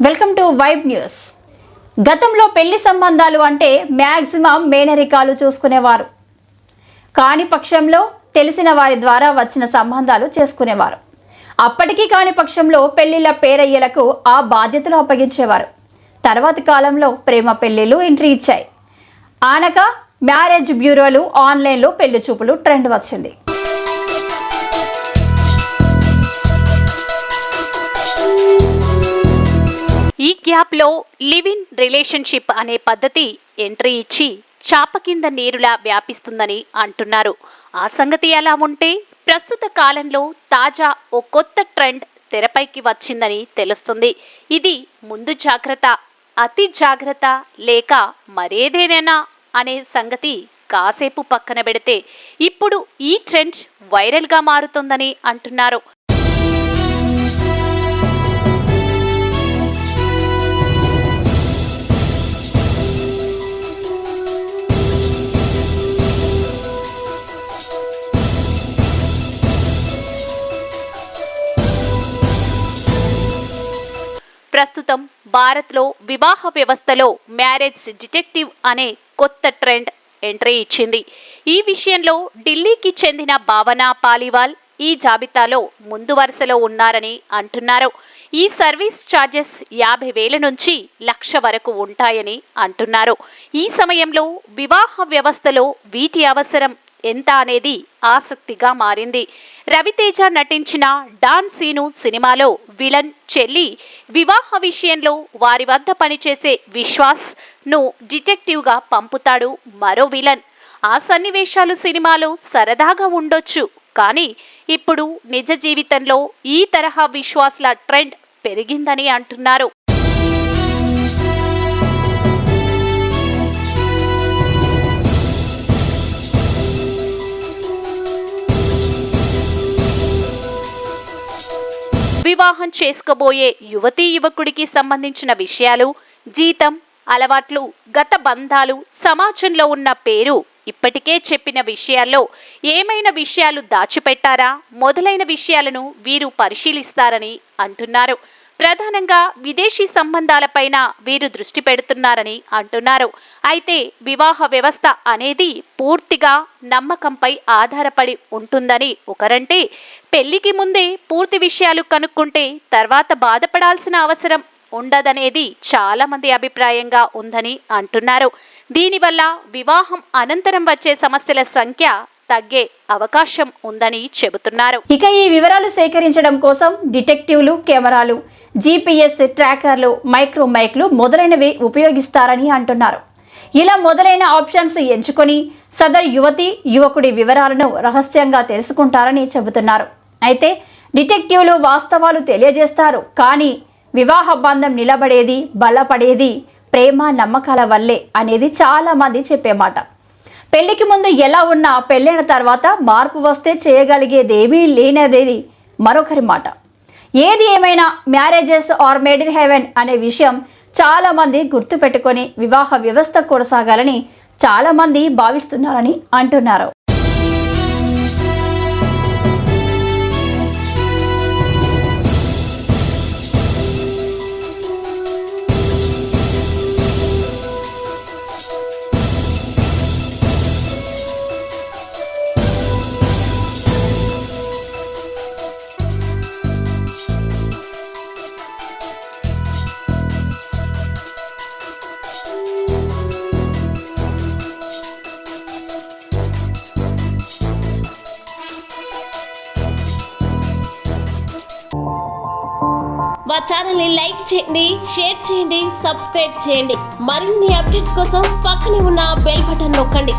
Welcome to vibe news. గతంలో పెళ్లి సంబంధాలు అంటే మ్యాక్సిమం మేనరికాలు చూసుకునేవారు. కాని పక్షంలో తెలిసిన వారి ద్వారా వచ్చిన సంబంధాలు చేసుకునేవారు. అప్పటికీ కాని పక్షంలో పెళ్లిళ్ళ పేరయ్యలకు ఆ బాధ్యతలు అప్పగించేవారు. తర్వాతి కాలంలో ప్రేమ పెళ్లిళ్ళు ఎంట్రీ ఇచ్చాయి. ఆనక మ్యారేజ్ బ్యూరోలు, ఆన్లైన్లో పెళ్లి చూపులు ట్రెండ్ వచ్చింది. ఈ గ్యాప్లో లివ్ ఇన్ రిలేషన్షిప్ అనే పద్ధతి ఎంట్రీ ఇచ్చి చాప కింద నీరులా వ్యాపిస్తుందని అంటున్నారు. ఆ సంగతి ఎలా ఉంటే ప్రస్తుత కాలంలో తాజా ఓ కొత్త ట్రెండ్ తెరపైకి వచ్చిందని తెలుస్తుంది. ఇది ముందు జాగ్రత్త, అతి జాగ్రత్త లేక మరేదేనైనా అనే సంగతి కాసేపు పక్కన పెడితే ఇప్పుడు ఈ ట్రెండ్ వైరల్గా మారుతుందని అంటున్నారు. ప్రస్తుతం భారత్లో వివాహ వ్యవస్థలో మ్యారేజ్ డిటెక్టివ్ అనే కొత్త ట్రెండ్ ఎంట్రీ ఇచ్చింది. ఈ విషయంలో ఢిల్లీకి చెందిన భావన పాలివాల్ ఈ జాబితాలో ముందు వరుసలో ఉన్నారని అంటున్నారు. ఈ సర్వీస్ ఛార్జెస్ 50,000 నుంచి 1,00,000 వరకు ఉంటాయని అంటున్నారు. ఈ సమయంలో వివాహ వ్యవస్థలో వీటి అవసరం ఎంత అనేది ఆసక్తిగా మారింది. రవితేజ నటించిన డాన్ సీను సినిమాలో విలన్ చెల్లి వివాహ విషయంలో వారి వద్ద పనిచేసే విశ్వాస్ ను డిటెక్టివ్గా పంపుతాడు మరో విలన్. ఆ సన్నివేశాలు సినిమాలో సరదాగా ఉండొచ్చు, కానీ ఇప్పుడు నిజ జీవితంలో ఈ తరహా విశ్వాస్ల ట్రెండ్ పెరిగిందని అంటున్నారు. వివాహం చేసుకోబోయే యువతీ యువకుడికి సంబంధించిన విషయాలు, జీతం, అలవాట్లు, గత బంధాలు, సమాజంలో ఉన్న పేరు, ఇప్పటికే చెప్పిన విషయాల్లో ఏమైనా విషయాలు దాచిపెట్టారా మొదలైన విషయాలను వీరు పరిశీలిస్తారని అంటున్నారు. ప్రధానంగా విదేశీ సంబంధాలపైన వీరు దృష్టి పెడుతున్నారని అంటున్నారు. అయితే వివాహ వ్యవస్థ అనేది పూర్తిగా నమ్మకంపై ఆధారపడి ఉంటుందని ఒకరంటే, పెళ్లికి ముందే పూర్తి విషయాలు కనుక్కుంటే తర్వాత బాధపడాల్సిన అవసరం ఉండదనేది చాలా మంది అభిప్రాయంగా ఉందని అంటున్నారు. దీనివల్ల వివాహం అనంతరం వచ్చే సమస్యల సంఖ్య తగ్గే అవకాశం ఉందని చెబుతున్నారు. ఇక ఈ వివరాలు సేకరించడం కోసం డిటెక్టివ్లు, కెమెరాలు, GPS ట్రాకర్లు, మైక్లు మొదలైనవి ఉపయోగిస్తారని అంటున్నారు. ఇలా మొదలైన ఆప్షన్స్ ఎంచుకొని సదరు యువతి యువకుడి వివరాలను రహస్యంగా తెలుసుకుంటారని చెబుతున్నారు. అయితే డిటెక్టివ్లు వాస్తవాలు తెలియజేస్తారు, కానీ వివాహ బంధం నిలబడేది, బలపడేది ప్రేమ నమ్మకాల వల్లే అనేది చాలా మంది చెప్పే మాట. పెళ్లికి ముందు ఎలా ఉన్నా పెళ్ళైన తర్వాత మార్పు వస్తే చేయగలిగేదేమీ లేనిదేది మరొకరి మాట. ఏది ఏమైనా marriages are made in heaven అనే విషయం చాలా మంది గుర్తుపెట్టుకొని వివాహ వ్యవస్థ కొనసాగాలని చాలా మంది భావిస్తున్నారని అంటున్నారు. మా ఛానల్ని లైక్ చేయండి, షేర్ చేయండి, సబ్స్క్రైబ్ చేయండి. మరిన్ని అప్డేట్స్ కోసం పక్కనే ఉన్న బెల్ బటన్ నొక్కండి.